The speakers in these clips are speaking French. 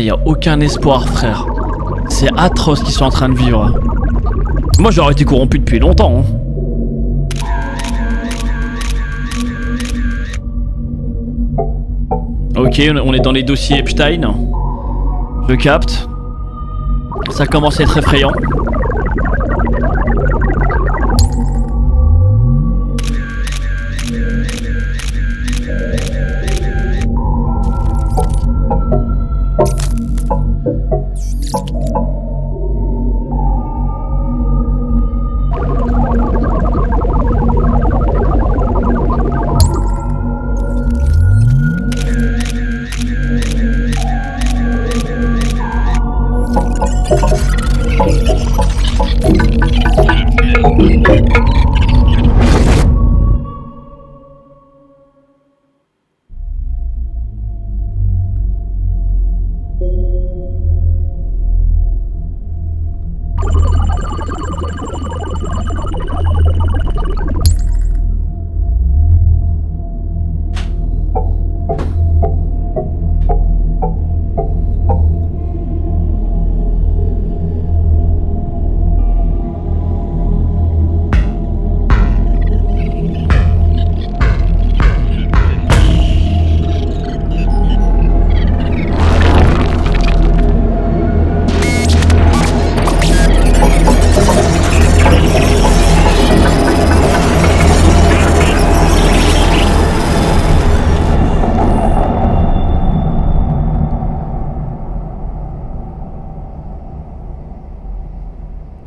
y a aucun espoir, frère. C'est atroce ce qu'ils sont en train de vivre. Moi, j'aurais été corrompu depuis longtemps. Hein. Ok, on est dans les dossiers Epstein. Je capte. Ça commence à être effrayant.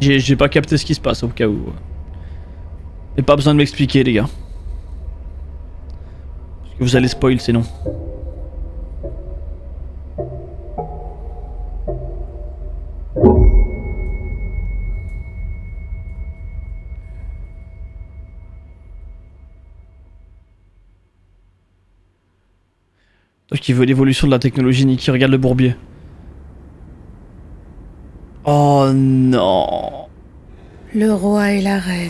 J'ai pas capté ce qui se passe au cas où. Et pas besoin de m'expliquer les gars. Parce que vous allez spoil sinon. Donc il veut l'évolution de la technologie, Nikki, regarde le bourbier. Oh non. Le roi et la reine.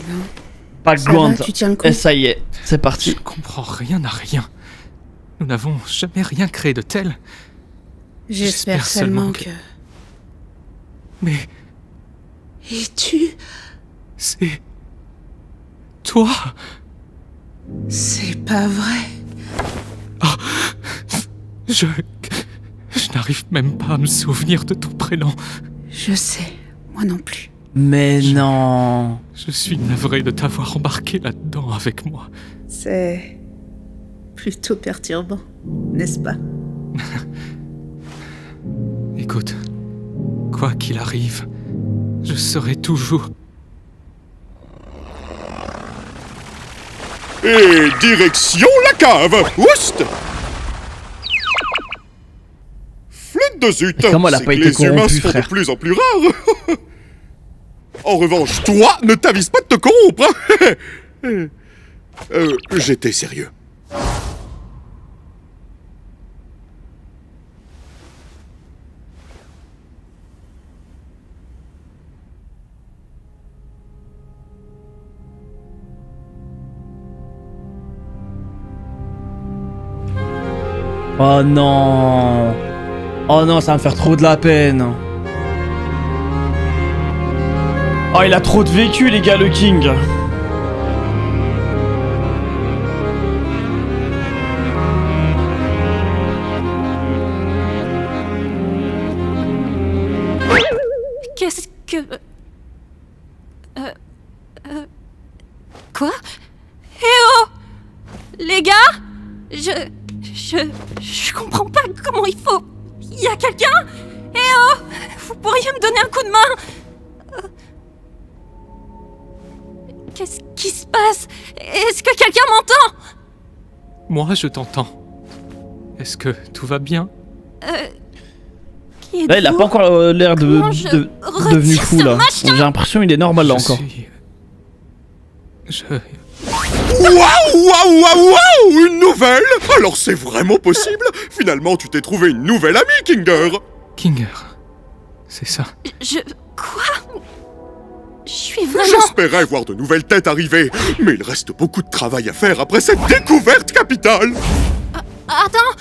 Background. Tu tiens le coup? Et ça y est, c'est parti. Je comprends rien à rien. Nous n'avons jamais rien créé de tel. J'espère seulement que... Mais Et tu... c'est... toi. C'est pas vrai. Je n'arrive même pas à me souvenir de ton prénom. Je sais, moi non plus. Mais non. Je suis navré de t'avoir embarqué là-dedans avec moi. C'est... plutôt perturbant, n'est-ce pas? Écoute, quoi qu'il arrive, je serai toujours... Et direction la cave. Oust. Flûte de zut. Mais comment elle a C'est pas que été les humains corrompue, se font frère? de plus en plus rares. En revanche, toi, ne t'avise pas de te corrompre. J'étais sérieux. Oh non. Oh non, ça va me faire trop de la peine. Oh, il a trop de vécu, les gars, le King. Qu'est-ce que... Quoi? Eh oh! Les gars? Je comprends pas comment il faut... Y a quelqu'un? Eh oh! Vous pourriez me donner un coup de main? Qu'est-ce qui se passe? Est-ce que quelqu'un m'entend? Moi, je t'entends. Est-ce que tout va bien? Qui Là, il a êtes-vous? pas encore l'air Comment je devenu retire fou, ce là. machin? J'ai l'impression qu'il est normal, là, encore. Waouh! Une nouvelle? Alors c'est vraiment possible? Finalement, tu t'es trouvé une nouvelle amie, Kinger. Kinger, c'est ça. Quoi? Je suis vraiment... J'espérais voir de nouvelles têtes arriver, mais il reste beaucoup de travail à faire après cette découverte capitale. Attends,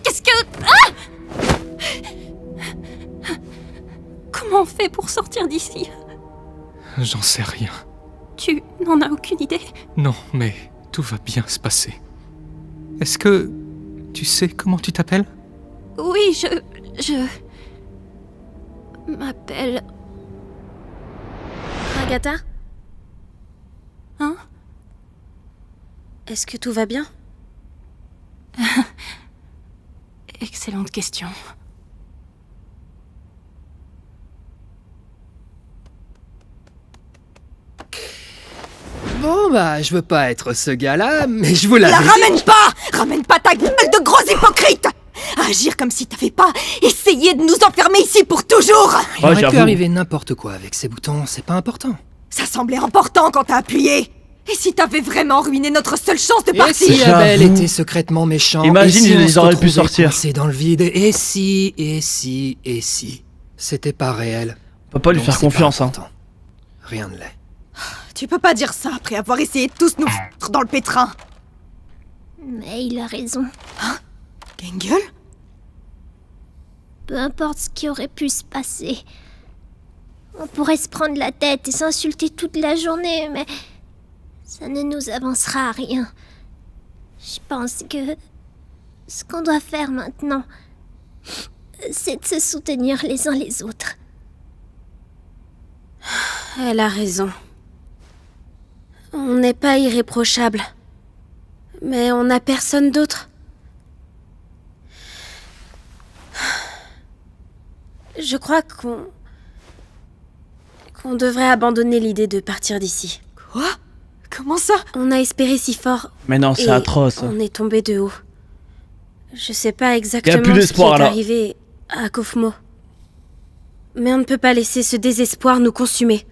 qu'est-ce que... Ah! Comment on fait pour sortir d'ici? J'en sais rien. Tu n'en as aucune idée? Non, mais tout va bien se passer. Est-ce que tu sais comment tu t'appelles? Oui, je m'appelle... Agatha? Hein? Est-ce que tout va bien? Excellente question. Bon bah, je veux pas être ce gars-là, mais je vous l'avais La dit. ramène pas! Ramène pas ta gueule de gros hypocrite! Agir comme si t'avais pas essayé de nous enfermer ici pour toujours! Il aurait pu j'avoue. arriver n'importe quoi avec ces boutons, c'est pas important. Ça semblait important quand t'as appuyé! Et si t'avais vraiment ruiné notre seule chance de Et partir? si J'avoue. Abel était secrètement méchant? Imagine, et si on ils se auraient pu retrouvait sortir. coincés dans le vide? Et si c'était pas réel? On peut pas lui Donc faire c'est confiance, pas hein. important. Rien ne l'est. Tu peux pas dire ça après avoir essayé de tous nous foutre dans le pétrin! Mais il a raison. Gengel? Peu importe ce qui aurait pu se passer. On pourrait se prendre la tête et s'insulter toute la journée, mais ça ne nous avancera à rien. Je pense que ce qu'on doit faire maintenant, c'est de se soutenir les uns les autres. Elle a raison. On n'est pas irréprochable. Mais on n'a personne d'autre. Je crois qu'on devrait abandonner l'idée de partir d'ici. Quoi? Comment ça? On a espéré si fort. Mais non, c'est et atroce. On est tombé de haut. Je sais pas exactement plus ce qui d'espoir, est là. arrivé à Kofmo. Mais on ne peut pas laisser ce désespoir nous consumer.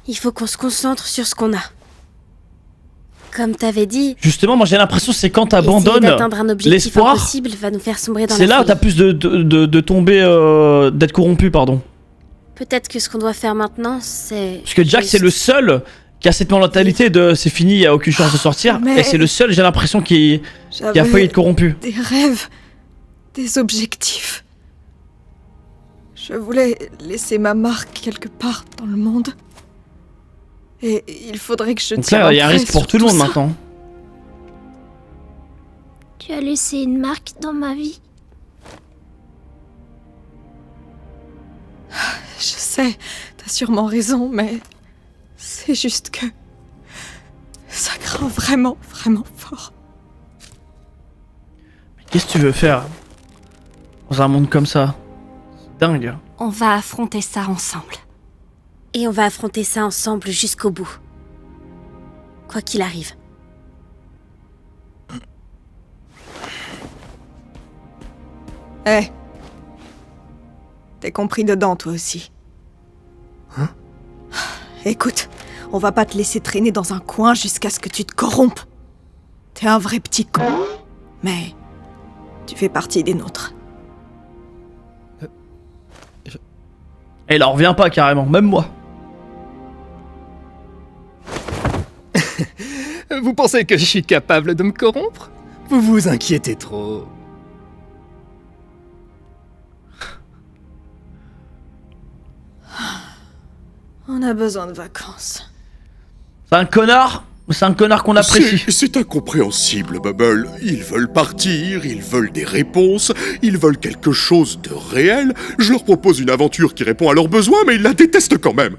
Il faut qu'on se concentre sur ce qu'on a. Comme t'avais dit, Justement, moi j'ai l'impression que c'est quand essayer t'abandonnes d'atteindre un objectif l'espoir, impossible va nous faire sombrer dans c'est la là où t'as folie. plus de tomber, d'être corrompu, pardon. Peut-être que ce qu'on doit faire maintenant, c'est... Parce que Jack, juste- c'est le seul qui a cette mentalité de c'est fini, il y a aucune chance de sortir. Mais- Et c'est le seul, j'ai l'impression, qui a J'avais failli être corrompu. des rêves, des objectifs. Je voulais laisser ma marque quelque part dans le monde. Et il faudrait que je Donc tire là, il y a un trait risque pour sur tout le monde ça. maintenant. Tu as laissé une marque dans ma vie. Je sais, t'as sûrement raison, mais c'est juste que ça craint vraiment, vraiment fort. Qu'est-ce que tu veux faire dans un monde comme ça? C'est dingue. On va affronter ça ensemble. Et on va affronter ça ensemble jusqu'au bout. Quoi qu'il arrive. Eh, t'es compris dedans, toi aussi. Hein? Écoute, on va pas te laisser traîner dans un coin jusqu'à ce que tu te corrompes. T'es un vrai petit con. Mais tu fais partie des nôtres. Et il en revient pas carrément, même moi. Vous pensez que je suis capable de me corrompre? Vous vous inquiétez trop. On a besoin de vacances. C'est un connard, ou c'est un connard qu'on apprécie? C'est incompréhensible, Bubble. Ils veulent partir, ils veulent des réponses, ils veulent quelque chose de réel. Je leur propose une aventure qui répond à leurs besoins, mais ils la détestent quand même.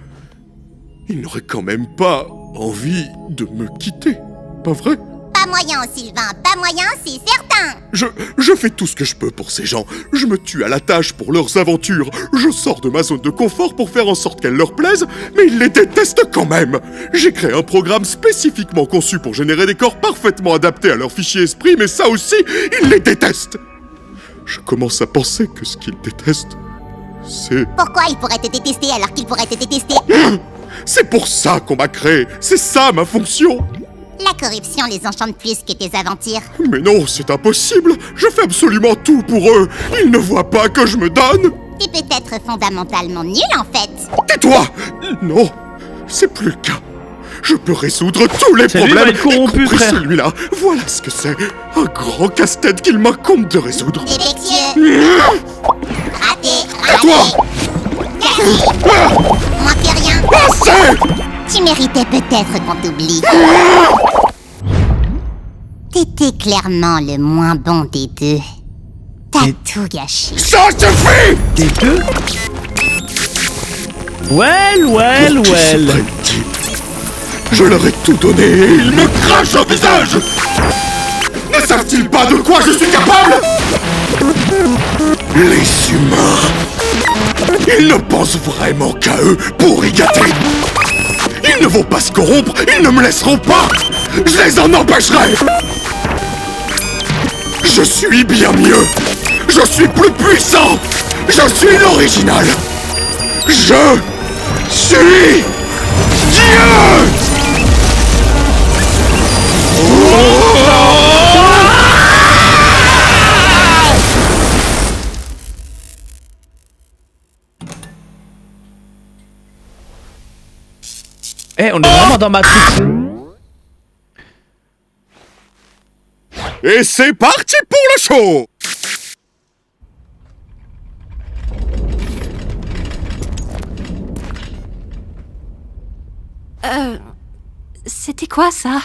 Ils n'auraient quand même pas envie de me quitter, pas vrai? Pas moyen, Sylvain, pas moyen, c'est certain. Je fais tout ce que je peux pour ces gens. Je me tue à la tâche pour leurs aventures. Je sors de ma zone de confort pour faire en sorte qu'elles leur plaisent, mais ils les détestent quand même. J'ai créé un programme spécifiquement conçu pour générer des corps parfaitement adaptés à leur fichier esprit, mais ça aussi, ils les détestent. Je commence à penser que ce qu'ils détestent, c'est... Pourquoi il pourrait te détester alors qu'il pourrait te détester? C'est pour ça qu'on m'a créé. C'est ça ma fonction. La corruption les enchante plus que tes aventures. Mais non, c'est impossible. Je fais absolument tout pour eux. Ils ne voient pas que je me donne. Tu peux être fondamentalement nul en fait. Tais-toi! Non, c'est plus le cas. Je peux résoudre tous les C'est lui, problèmes, va être corrompu, y compris frère. celui-là. Voilà ce que c'est. Un grand casse-tête qu'il m'incombe de résoudre. Défectueux. Raté, À toi! raté. Moi fais rien. Assez! Tu méritais peut-être qu'on t'oublie. T'étais clairement le moins bon des deux. T'as tout gâché. Ça suffit! Des deux? Well. Qui serait le type? Je leur ai tout donné et ils me crachent au visage! Ne savent-ils pas de quoi je suis capable? Les humains! Ils ne pensent vraiment qu'à eux pour y gâter! Ils ne vont pas se corrompre, ils ne me laisseront pas! Je les en empêcherai! Je suis bien mieux! Je suis plus puissant! Je suis l'original! Je suis Dieu! Eh, on est vraiment dans Matrix. Et c'est parti pour le show! C'était quoi ça?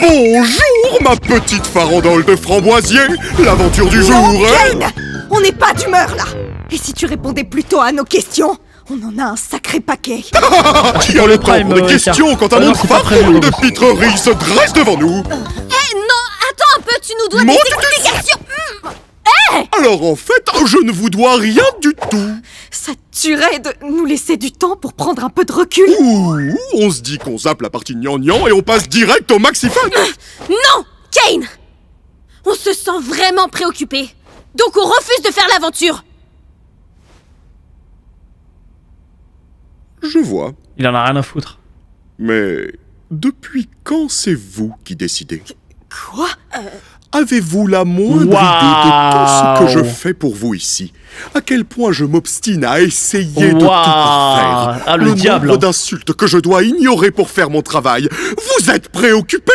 Bonjour, ma petite farandole de framboisier! L'aventure du jour, hein? Kane, on n'est pas d'humeur là. Et si tu répondais plutôt à nos questions, on en a un sacré paquet. Qui a le temps pour des questions quand un non, monde c'est pas prévu, farfelu de Auguste. pitreries se dresse devant nous? Eh non, attends un peu, tu nous dois Mon des Dieu. explications. Alors en fait, je ne vous dois rien du tout. Ça te tuerait de nous laisser du temps pour prendre un peu de recul. Ouh, on se dit qu'on zappe la partie gnangnan et on passe direct au maxifun. Non, Kane. On se sent vraiment préoccupé. Donc on refuse de faire l'aventure. Je vois, Il en a rien à foutre. mais depuis quand c'est vous qui décidez? Quoi? Avez-vous la moindre idée de tout ce que je fais pour vous ici? À quel point je m'obstine à essayer de tout parfaire? Ah, le diable, nombre hein. d'insultes que je dois ignorer pour faire mon travail. Vous êtes préoccupé?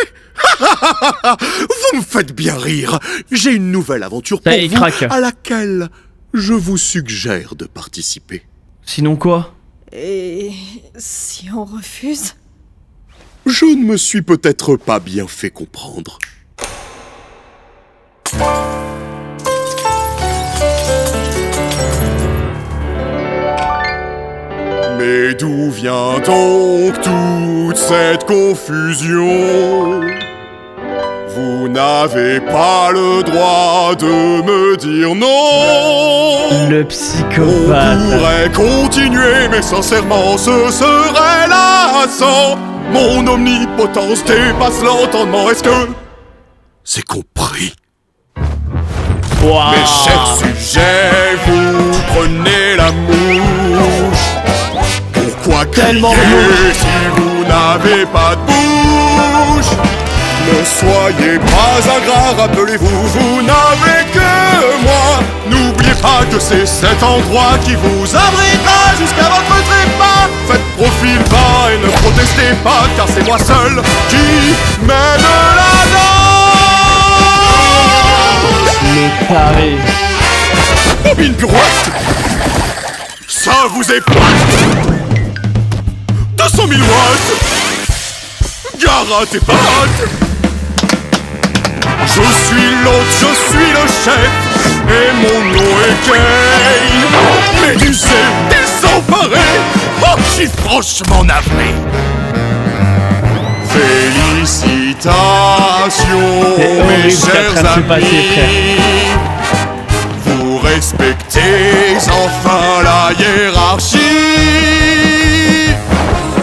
Vous me faites bien rire. J'ai une nouvelle aventure pour Ça y est, il vous craque. à laquelle je vous suggère de participer. Sinon quoi? Et si on refuse? Je ne me suis peut-être pas bien fait comprendre. Mais d'où vient donc toute cette confusion? Vous n'avez pas le droit de me dire non. Le On psychopathe. pourrait continuer, mais sincèrement, ce serait lassant. Mon omnipotence dépasse l'entendement. Est-ce que c'est compris? Waouh. Mes chers sujets, vous prenez la mouche. Pourquoi Tellement crier si vous n'avez pas de bouche? Ne soyez pas ingrat, rappelez-vous, vous n'avez que moi. N'oubliez pas que c'est cet endroit qui vous abritera jusqu'à votre trépas. Faites profil bas et ne protestez pas, car c'est moi seul qui mène la danse. Le taré. Une pirouette, ça vous épate. 200 000 watts, gare à tes pattes. Je suis l'hôte, je suis le chef, et mon nom est Kane. Médusé, désemparé, oh, je suis franchement navré. Félicitations, C'est horrible mes ce qui est en train chers de se passer, amis. Vous respectez enfin la hiérarchie.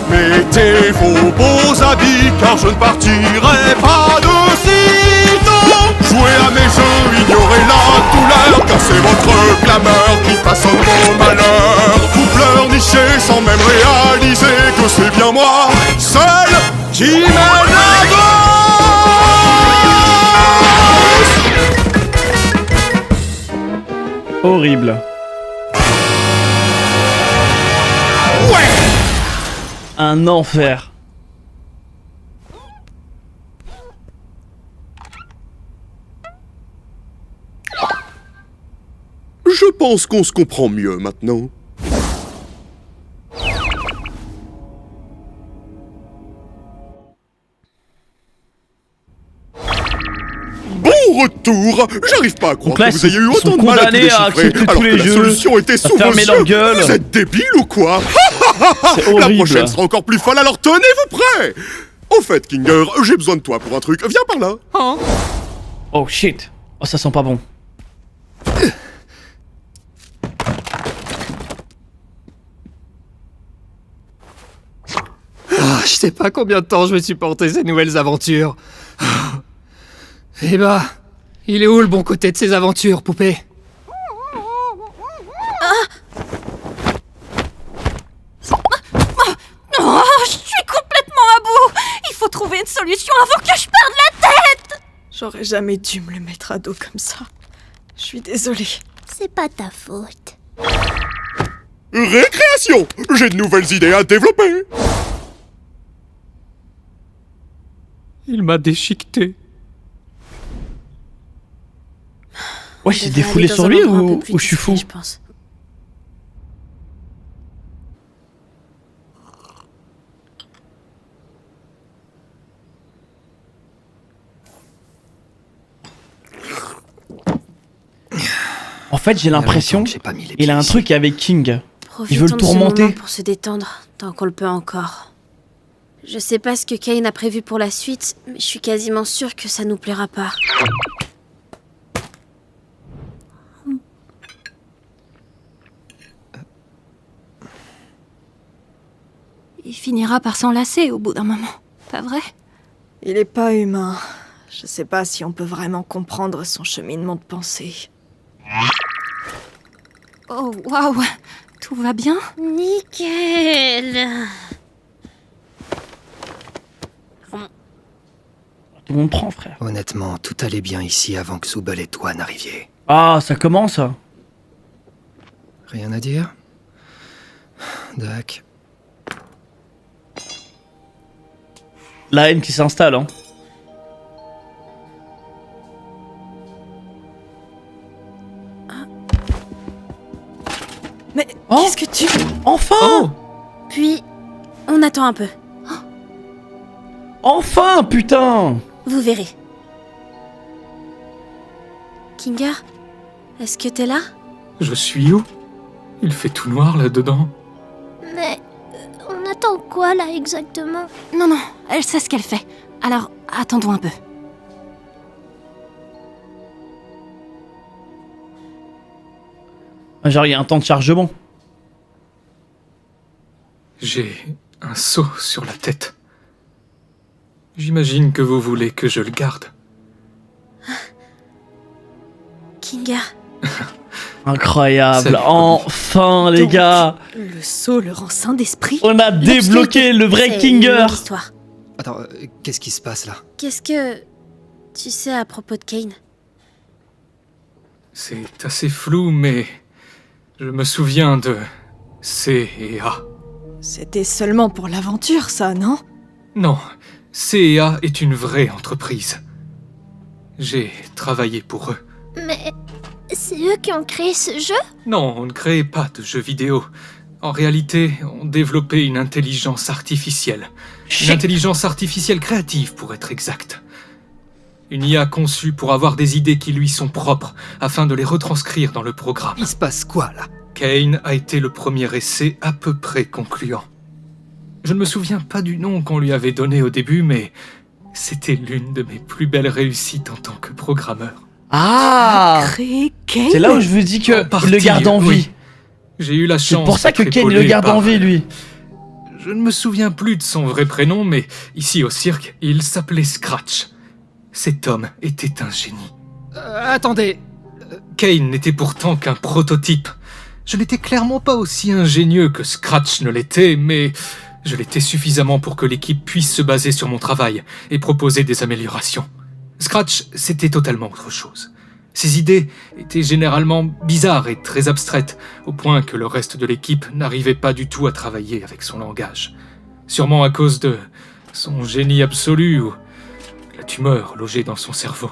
Mettez vos beaux habits, car je ne partirai pas de sitôt. Jouez à mes jeux, ignorez la douleur, car c'est votre clameur qui façonne mon malheur. Vous pleurnichez sans même réaliser que c'est bien moi, seul, qui mène la danse. Horrible. Un enfer. Je pense qu'on se comprend mieux maintenant. retour. J'arrive pas à croire Donc là, que vous ayez eu ils sont autant de mal à tout condamnés à déchiffrer, accepter alors tous que les la jeux, solution était à sous vos fermer leur yeux. gueule. Vous êtes débiles ou quoi? C'est La horrible. prochaine sera encore plus folle, alors tenez-vous prêts. Au fait, Kinger, j'ai besoin de toi pour un truc. Viens par là. Oh shit. Oh, ça sent pas bon. Ah, je sais pas combien de temps je vais supporter ces nouvelles aventures. Eh bah, il est où le bon côté de ces aventures, poupée? Oh, je suis complètement à bout. Il faut trouver une solution avant que je perde la tête. J'aurais jamais dû me le mettre à dos comme ça. Je suis désolée. C'est pas ta faute. Récréation. J'ai de nouvelles idées à développer. Il m'a déchiqueté. Ouais, On c'est devrait défoulé aller dans sur un lui endroit un peu ou plus je suis fou? discret, je pense. En fait, j'ai l'impression J'ai pas mis les il a un pieds truc avec King. Profitons veut le de ce tourmenter. moment pour se détendre, tant qu'on le peut encore. Je sais pas ce que Kane a prévu pour la suite, mais je suis quasiment sûre que ça nous plaira pas. Il finira par s'enlacer au bout d'un moment, pas vrai? Il est pas humain. Je sais pas si on peut vraiment comprendre son cheminement de pensée. Oh, waouh! Tout va bien? Nickel. Tout le monde prend, frère. Honnêtement, tout allait bien ici avant que Soubel et toi n'arriviez. Ah, ça commence. Rien à dire? Dac. La haine qui s'installe, hein. Mais Oh. qu'est-ce que tu... Enfin Puis, on attend un peu. Enfin, putain. Vous verrez. Kinger, est-ce que t'es là? Je suis où? Il fait tout noir là-dedans. Mais on attend quoi là exactement? Non, non, elle sait ce qu'elle fait. Alors, attendons un peu. Genre, il y a un temps de chargement. J'ai un seau sur la tête. J'imagine que vous voulez que je le garde. Kinger, Incroyable. Salut, Enfin, les Donc, gars. Le sceau le rend sain d'esprit? On a débloqué le vrai c'est une Kinger. longue histoire. Attends, qu'est-ce qui se passe là? Qu'est-ce que tu sais à propos de Kane? C'est assez flou, mais je me souviens de C et A. C'était seulement pour l'aventure, ça, non? Non, C&A est une vraie entreprise. J'ai travaillé pour eux. Mais c'est eux qui ont créé ce jeu? Non, on ne créait pas de jeux vidéo. En réalité, on développait une intelligence artificielle. Une intelligence artificielle créative, pour être exact. Une IA conçue pour avoir des idées qui lui sont propres, afin de les retranscrire dans le programme. Il se passe quoi là? Kane a été le premier essai à peu près concluant. Je ne me souviens pas du nom qu'on lui avait donné au début, mais c'était l'une de mes plus belles réussites en tant que programmeur. Ah, Créer Kane? c'est là où je vous dis que En partie, il le garde en oui. vie. J'ai eu la C'est chance. pour ça que d'être Kane le épaulé garde par- en vie, lui. Je ne me souviens plus de son vrai prénom, mais ici au cirque, il s'appelait Scratch. Cet homme était un génie. Attendez. Kane n'était pourtant qu'un prototype. Je n'étais clairement pas aussi ingénieux que Scratch ne l'était, mais je l'étais suffisamment pour que l'équipe puisse se baser sur mon travail et proposer des améliorations. Scratch, c'était totalement autre chose. Ses idées étaient généralement bizarres et très abstraites, au point que le reste de l'équipe n'arrivait pas du tout à travailler avec son langage. Sûrement à cause de son génie absolu ou la tumeur logée dans son cerveau.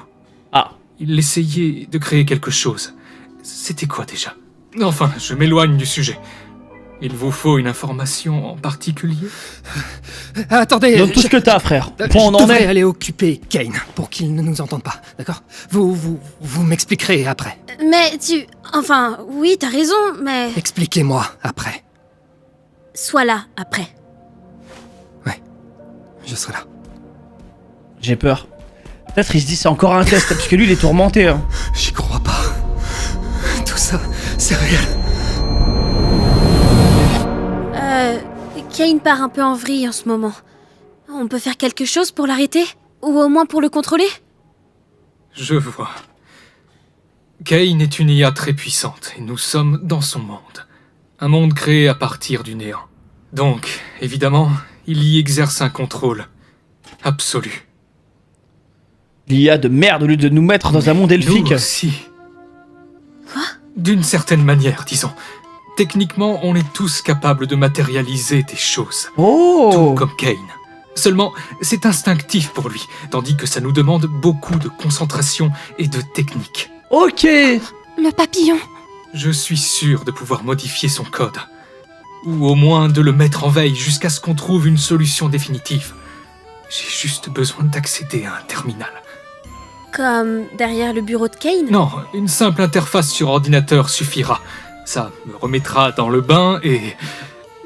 Ah, Il essayait de créer quelque chose. C'était quoi déjà? Enfin, je m'éloigne du sujet. Il vous faut une information en particulier? Attendez. Donne tout ce que t'as, frère. Je Point, on en devrais est. aller occuper Kane pour qu'il ne nous entende pas, d'accord? Vous m'expliquerez après. Mais tu... Enfin, oui, t'as raison, mais... Expliquez-moi après. Sois là, après. Je serai là. J'ai peur. Peut-être il se dit c'est encore un test, parce que lui il est tourmenté. Hein. J'y crois pas. Tout ça, c'est réel. Kane part un peu en vrille en ce moment. On peut faire quelque chose pour l'arrêter? Ou au moins pour le contrôler? Je vois. Kane est une IA très puissante, et nous sommes dans son monde. Un monde créé à partir du néant. Donc, évidemment, il y exerce un contrôle absolu. L'IA de merde au lieu de nous mettre dans un monde elfique. Nous aussi. Quoi? D'une certaine manière, disons. Techniquement, on est tous capables de matérialiser des choses. Oh! Tout comme Kane. Seulement, c'est instinctif pour lui, tandis que ça nous demande beaucoup de concentration et de technique. Ok! Le papillon. Je suis sûr de pouvoir modifier son code. Ou au moins de le mettre en veille jusqu'à ce qu'on trouve une solution définitive. J'ai juste besoin d'accéder à un terminal. Comme derrière le bureau de Kane? Non, une simple interface sur ordinateur suffira. Ça me remettra dans le bain et...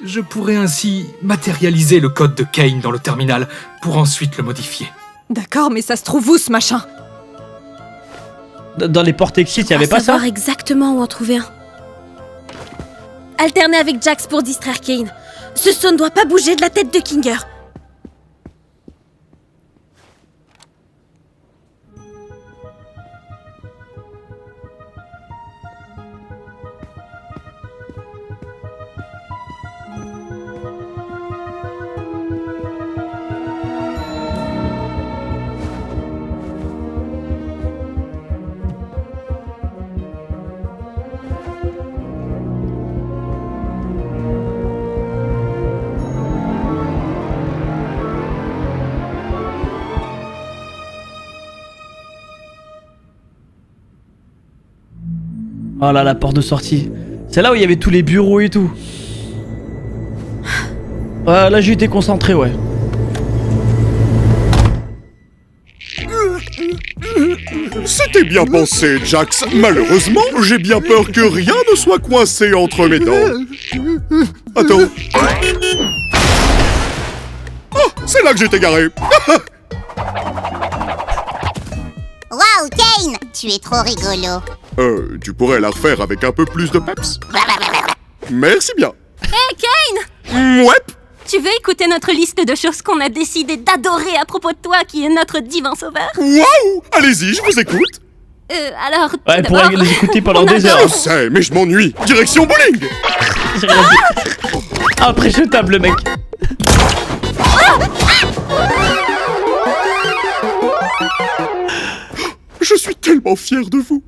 je pourrai ainsi matérialiser le code de Kane dans le terminal pour ensuite le modifier. D'accord, mais ça se trouve où, ce machin? Dans les portes exit, y avait pas ça? Savoir exactement où en trouver un. Alterner avec Jax pour distraire Kane. Ce son ne doit pas bouger de la tête de Kinger. Oh là, la porte de sortie. C'est là où il y avait tous les bureaux et tout. Là, j'ai été concentré, ouais. C'était bien pensé, Jax. Malheureusement, j'ai bien peur que rien ne soit coincé entre mes dents. Attends. Oh, c'est là que j'étais garé. Waouh, Kane, tu es trop rigolo. Tu pourrais la refaire avec un peu plus de peps? Merci bien. Hé, Kane! Ouais. Tu veux écouter notre liste de choses qu'on a décidé d'adorer à propos de toi, qui est notre divin sauveur? Waouh! Allez-y, je vous écoute. Alors, tout Ouais, pour d'abord, les écouter pendant on des adore- heures. Je sais, mais je m'ennuie. Direction bowling. J'ai rien dit. Après, je tape le mec. Je suis tellement fier de vous.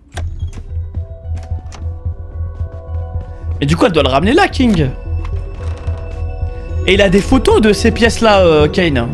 Mais du coup, elle doit le ramener là, King. Et il a des photos de ces pièces-là, Kane.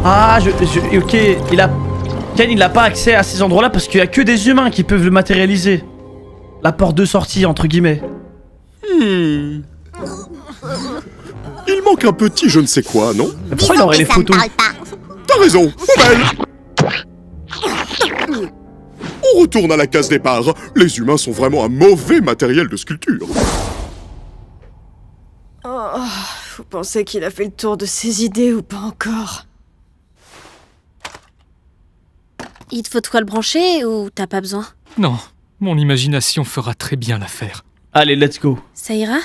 Ah, ok, Kane, il n'a pas accès à ces endroits-là parce qu'il n'y a que des humains qui peuvent le matérialiser. La porte de sortie, entre guillemets. Il manque un petit je ne sais quoi, non? Mais pourquoi il aurait les que ça ne photos? parle pas. T'as raison, poubelle. On retourne à la case départ. Les humains sont vraiment un mauvais matériel de sculpture. Oh, vous pensez qu'il a fait le tour de ses idées ou pas encore? Il te faut de quoi le brancher ou t'as pas besoin? Non, mon imagination fera très bien l'affaire. Allez, let's go. Ça ira?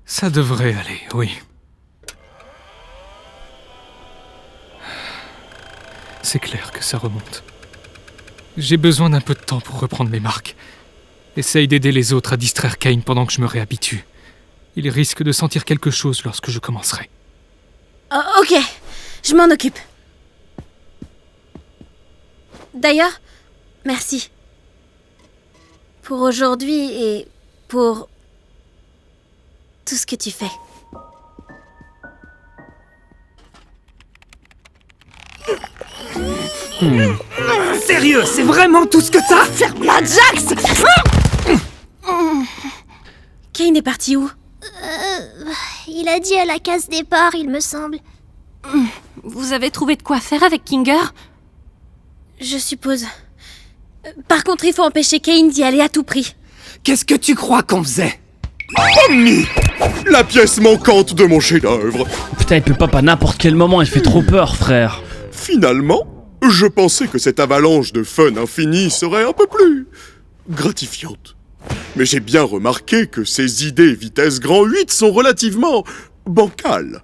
Ça devrait aller, oui. C'est clair que ça remonte. J'ai besoin d'un peu de temps pour reprendre mes marques. Essaye d'aider les autres à distraire Kane pendant que je me réhabitue. Il risque de sentir quelque chose lorsque je commencerai. Ok, je m'en occupe. D'ailleurs, merci. Pour aujourd'hui et pour tout ce que tu fais. Sérieux, c'est vraiment tout ce que t'as? Ferme-la, Jax! Kane est parti où? Il a dit à la case départ, il me semble. Vous avez trouvé de quoi faire avec Kinger? Je suppose. Par contre, il faut empêcher Kane d'y aller à tout prix. Qu'est-ce que tu crois qu'on faisait? Omni! La pièce manquante de mon chef-d'œuvre. Putain, il peut pas n'importe quel moment, il fait trop peur, frère. Finalement, je pensais que cette avalanche de fun infini serait un peu plus gratifiante. Mais j'ai bien remarqué que ces idées vitesse grand 8 sont relativement bancales.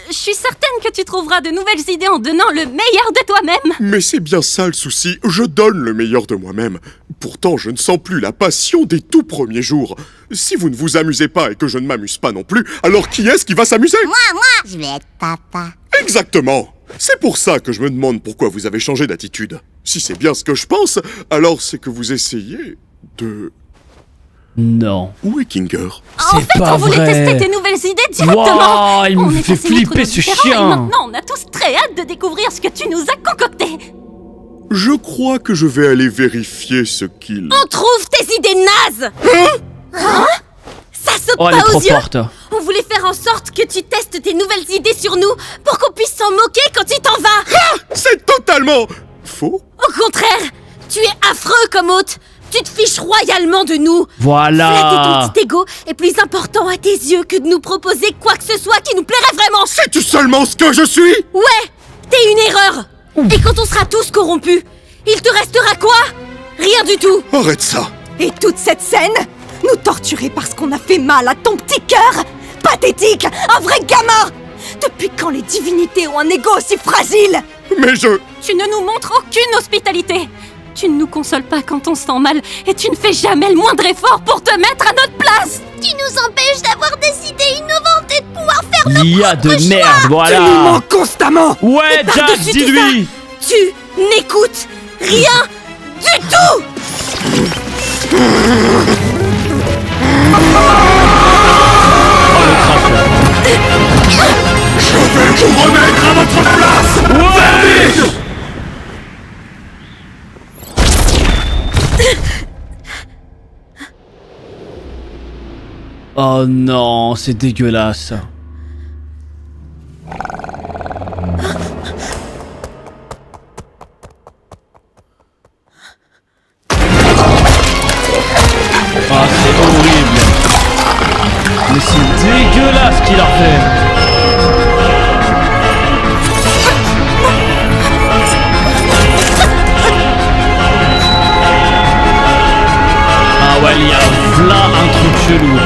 Je suis certaine que tu trouveras de nouvelles idées en donnant le meilleur de toi-même. Mais c'est bien ça le souci, je donne le meilleur de moi-même. Pourtant, je ne sens plus la passion des tout premiers jours. Si vous ne vous amusez pas et que je ne m'amuse pas non plus, alors qui est-ce qui va s'amuser? Moi, je vais être papa. Exactement. C'est pour ça que je me demande pourquoi vous avez changé d'attitude. Si c'est bien ce que je pense, alors c'est que vous essayez de... Non. Où est Kinger? En fait, pas on voulait vrai. tester tes nouvelles idées directement. Wow, il On me est fait passé notre flipper nom ce différent chien. Et maintenant, on a tous très hâte de découvrir ce que tu nous as concocté. Je crois que je vais aller vérifier ce qu'il... On trouve tes idées nazes! Hein? Ça saute Oh, elle est pas aux trop yeux! forte. On voulait faire en sorte que tu testes tes nouvelles idées sur nous pour qu'on puisse s'en moquer quand tu t'en vas! C'est totalement... faux? Au contraire, tu es affreux comme hôte! Tu te fiches royalement de nous! Voilà. Flatter ton petit ego est plus important à tes yeux que de nous proposer quoi que ce soit qui nous plairait vraiment! Sais-tu seulement ce que je suis? Ouais! T'es une erreur! Et quand on sera tous corrompus, il te restera quoi? Rien du tout! Arrête ça! Et toute cette scène? Nous torturer parce qu'on a fait mal à ton petit cœur? Pathétique! Un vrai gamin! Depuis quand les divinités ont un ego aussi fragile? Mais je... Tu ne nous montres aucune hospitalité. Tu ne nous consoles pas quand on se sent mal et tu ne fais jamais le moindre effort pour te mettre à notre place. Tu nous empêches d'avoir des idées innovantes et de pouvoir faire nos Il y a de propres merde, choix. Tu nous voilà. manques constamment! Ouais, Et Jax, par-dessus tout dis-lui. Tu n'écoutes rien du tout! Je vais vous remettre à votre place! Ouais. Oh non, c'est dégueulasse. Ah, c'est horrible. Mais c'est dégueulasse ce qu'il a fait. Ah ouais, il y a là un truc chelou.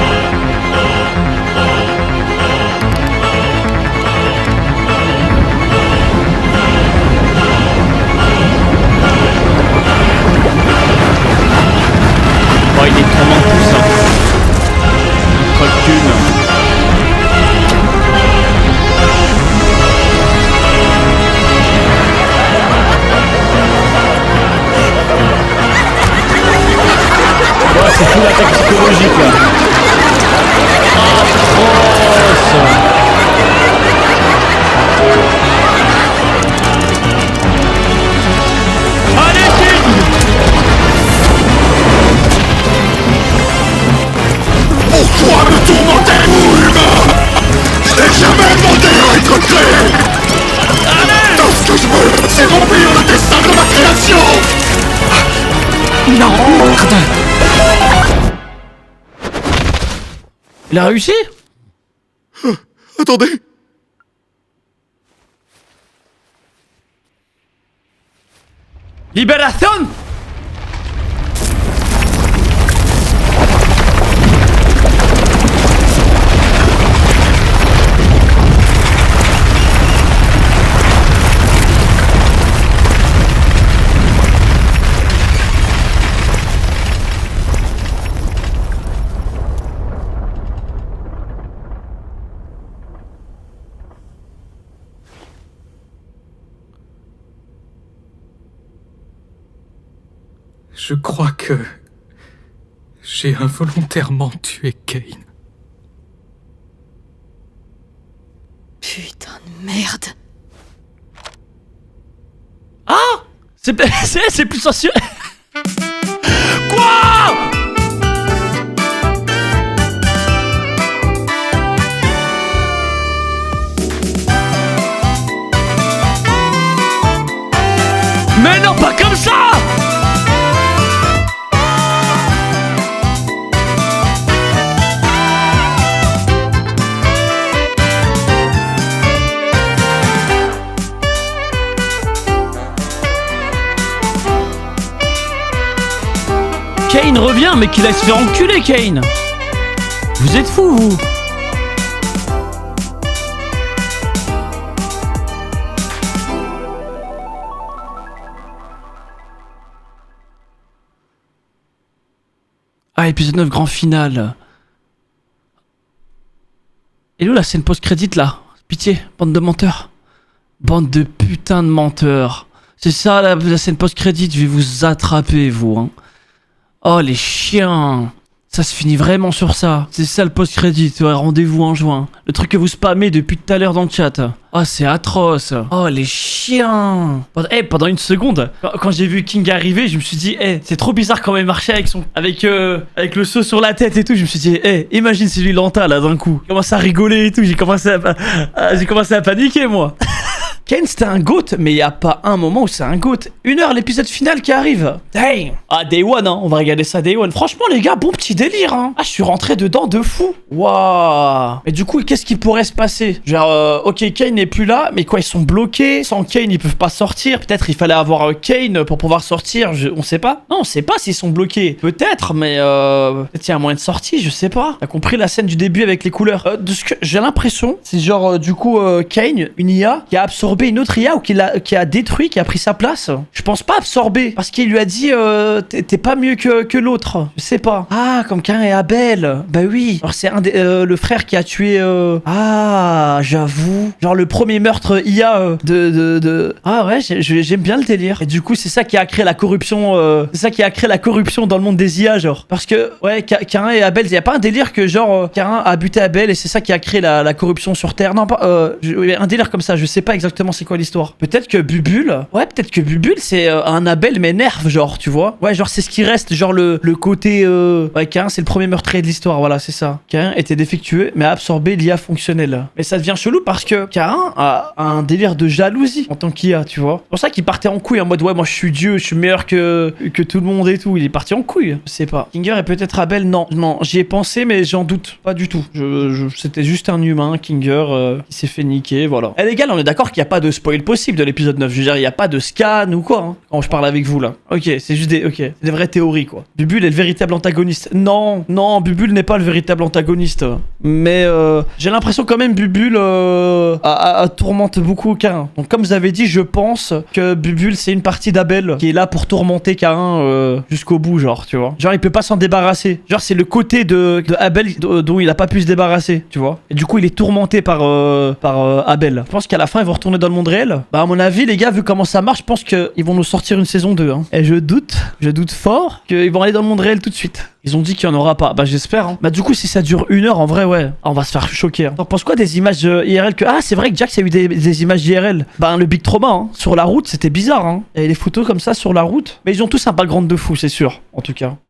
Oh, il est tombant tout ça. Colle-cune. Ouais, c'est tout l'attaque psychologique là. Allez, King! Pourquoi me tourmentez-vous, humain? Je n'ai jamais demandé à être créé! Tout ce que je veux, c'est remplir le destin de ma création! Non, merde! Il a réussi? Attendez! Libération! Je crois que... j'ai involontairement tué Kane. Putain de merde. Ah, c'est plus censuré. Quoi? Mais non, pas comme ça! Kane revient, mais qu'il aille se faire enculer, Kane! Vous êtes fous, vous! Ah, épisode 9, grand final. Et où la scène post-crédit là? Pitié, bande de menteurs. Bande de putain de menteurs. C'est ça la scène post-crédit, je vais vous attraper, vous. Hein. Oh, les chiens. Ça se finit vraiment sur ça. C'est ça le post-crédit, ouais, rendez-vous en juin. Le truc que vous spammez depuis tout à l'heure dans le chat. Oh, c'est atroce. Oh, les chiens. Pendant une seconde, quand j'ai vu King arriver, je me suis dit, c'est trop bizarre quand il marchait avec le seau sur la tête et tout. Je me suis dit, imagine si lui l'entend là d'un coup. Il commence à rigoler et tout. J'ai commencé à paniquer, moi. Kane c'était un GOAT, mais il n'y a pas un moment où c'est un GOAT. 1 heure l'épisode final qui arrive. Dang. Ah, Day One, hein. On va regarder ça Day One. Franchement, les gars, bon petit délire, hein. Ah, je suis rentré dedans de fou. Waouh. Mais du coup, qu'est-ce qui pourrait se passer? Genre, ok, Kane n'est plus là, mais quoi, ils sont bloqués. Sans Kane, ils peuvent pas sortir. Peut-être il fallait avoir Kane pour pouvoir sortir. On sait pas. Non, on sait pas s'ils sont bloqués. Peut-être, mais peut-être il y a un moyen de sortie, je sais pas. T'as compris la scène du début avec les couleurs. De ce que j'ai l'impression, c'est genre, du coup, Kane, une IA qui a absorbé une autre IA ou qui a détruit, qui a pris sa place. Je pense pas absorber, parce qu'il lui a dit t'es pas mieux que l'autre. Je sais pas. Ah, comme Cain et Abel. Bah oui. Alors c'est le frère qui a tué. Ah, j'avoue. Genre le premier meurtre IA Ah ouais, j'aime bien le délire. Et du coup, c'est ça qui a créé la corruption. C'est ça qui a créé la corruption dans le monde des IA, genre. Parce que ouais, Cain et Abel, il y a pas un délire que genre Cain a buté Abel et c'est ça qui a créé la corruption sur Terre. Non, pas un délire comme ça. Je sais pas exactement c'est quoi l'histoire. Peut-être que Bubule, c'est un Abel mais nerf, genre, tu vois. Ouais, genre c'est ce qui reste, genre le côté ouais, Cain c'est le premier meurtrier de l'histoire, voilà, c'est ça. Cain était défectueux mais a absorbé l'IA fonctionnelle. Mais ça devient chelou parce que Cain a un délire de jalousie en tant qu'IA, tu vois. C'est pour ça qu'il partait en couille en mode ouais, moi je suis Dieu, je suis meilleur que tout le monde et tout. Il est parti en couille, je sais pas. Kinger et peut-être Abel, non, j'y ai pensé mais j'en doute pas du tout. C'était juste un humain, Kinger, qui s'est fait niquer, voilà. Et les gars, on est d'accord qu'il n'y a pas de spoil possible de l'épisode 9. Je veux dire, il n'y a pas de scan ou quoi, hein, quand je parle avec vous là. Ok, c'est juste des vraies théories quoi. Bubule est le véritable antagoniste. Non, Bubule n'est pas le véritable antagoniste. Mais j'ai l'impression quand même Bubule tourmente beaucoup Cain. Donc comme vous avez dit, je pense que Bubule c'est une partie d'Abel qui est là pour tourmenter Cain jusqu'au bout, genre, tu vois. Genre il peut pas s'en débarrasser. Genre c'est le côté de Abel dont il a pas pu se débarrasser, tu vois. Et du coup il est tourmenté par Abel. Je pense qu'à la fin ils vont retourner dans le monde réel. Bah à mon avis les gars, vu comment ça marche, je pense qu'ils vont nous sortir une saison 2 hein. Et je doute fort qu'ils vont aller dans le monde réel tout de suite. Ils ont dit qu'il n'y en aura pas. Bah j'espère hein. Bah du coup si ça dure 1 heure en vrai ouais, on va se faire choquer hein. T'en penses quoi des images IRL que... Ah c'est vrai que Jax a eu des images IRL. Bah le Big Trauma hein. Sur la route c'était bizarre hein. Il y avait des photos comme ça sur la route. Mais ils ont tous un background de fou c'est sûr en tout cas.